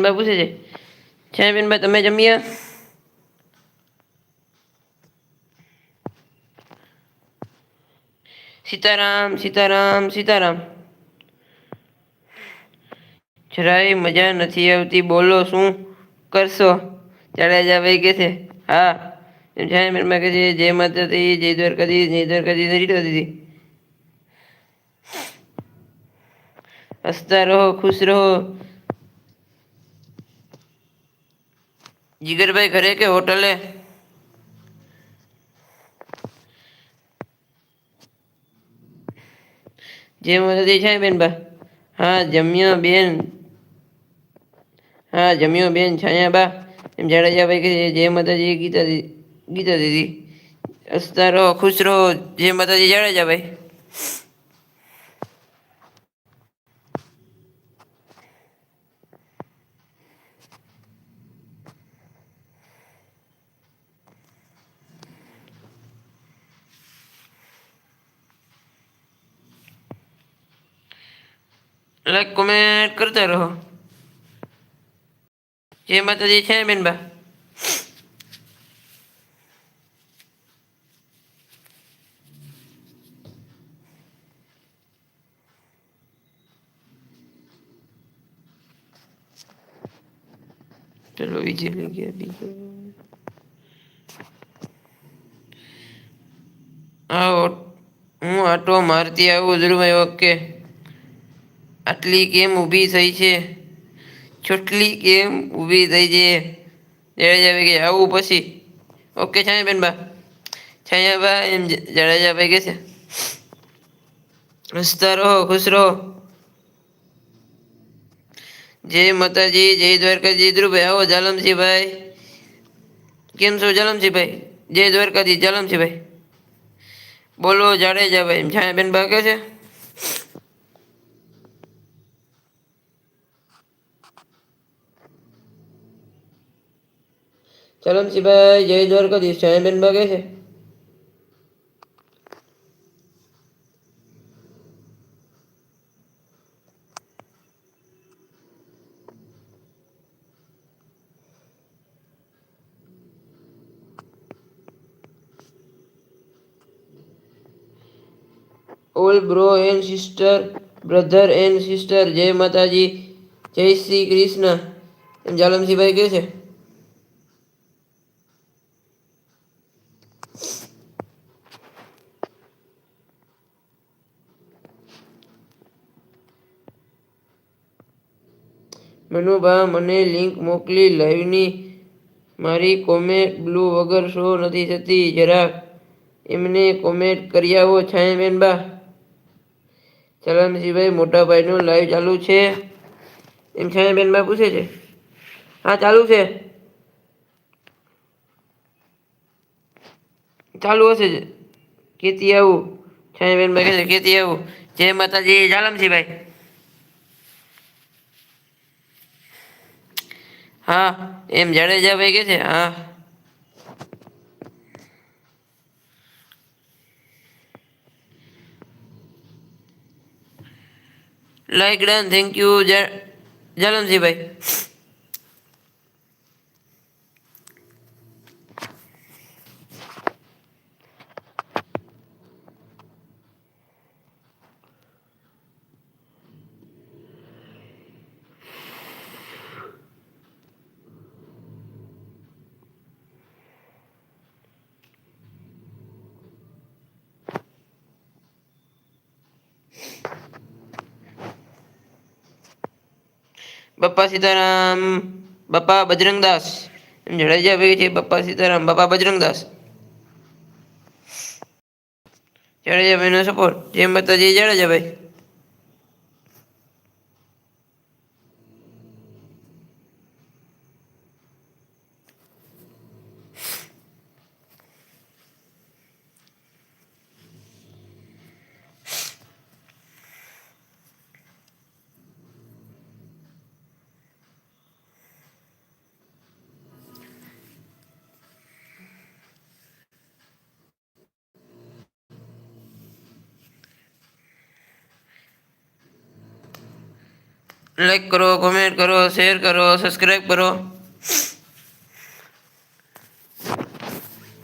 બા પૂછે છે છાયાબેનબા તમે જમ્યા? સીતારામ સીતારામ સીતારામ. જરાય મજા નથી આવતી બોલો શું કરશો? જાડેજાભાઈ કે છે હા છાયાબેનબા કે છે જય માતાજી જય દ્વારકાધીશ જય દ્વારકાધીશ. હસતા રહો ખુશ રહો. જીગરભાઈ ઘરે કે હોટલે? જય માતાજી છાયાબેનબા. હા જમ્યો બેન. હા જમ્યો બેન છાયાબા. એમ જાડેજાભાઈ કે જય માતાજી ગીતા દીદી. હસતા રહો ખુશ રહો જય માતાજી જાડેજાભાઈ. લાઈક કોમેન્ટ કરતા રહો. જય માતાજી છાયાબેનબા. ચલો વિજય લઈ ગયા બીજો. હા હું આટો મારતી આવું ધ્રુવભાઈ ઓકે. આટલી કેમ ઊભી થઈ છે? ચોટલી કેમ ઊભી થઈ છે? જાડેજાભાઈ કે આવું પછી ઓકે છાયાબેનબા. છાયાબા એમ જાડેજાભાઈ કે છે. હસતા રહો ખુશ રહો. જય માતાજી જય દ્વારકાધીશ ધ્રુવભાઈ આવો જાલમજીભાઈ. કેમ છો જાલમજીભાઈ જય દ્વારકાધીશ જાલમજીભાઈ. બોલો જાડેજાભાઈ એમ છાયાબેનબા કે છે. જાલમજીભાઈ જય દ્વારકાધીશ છાયાબેનબા કે છે. All bro and sister brother and sister જય માતાજી જય શ્રી કૃષ્ણ એમ જાલમજીભાઈ કે છે. મનુભા મને લિંક મોકલી લાઈવની. મારી કોમેન્ટ બ્લુ વગર શો નથી થતી જરાક એમને કોમેન્ટ કરી આવો છાયાબેનબા. જાલમજીભાઈ મોટાભાઈનું લાઈવ ચાલુ છે એમ છાયાબેનબા પૂછે છે. હા ચાલુ છે. ચાલુ હશે કેતી આવું છાયાબેનબા કે છે કેતી આવું. જય માતાજી જાલમજીભાઈ. હા એમ જાડેજાભાઈ કે છે હા. લાઈક ડન થેન્ક યુ જાલમજીભાઈ. બાપ્પા સીતારામ બાપા બજરંગદાસ જાડેજાભાઈ છે. બાપ્પા સીતારામ બાપા બજરંગદાસ. જાડેજાભાઈનો સપોર્ટ જય માતાજી જાડેજાભાઈ. લાઈક કરો, કોમેન્ટ કરો, શેર કરો, સબસ્ક્રાઈબ કરો.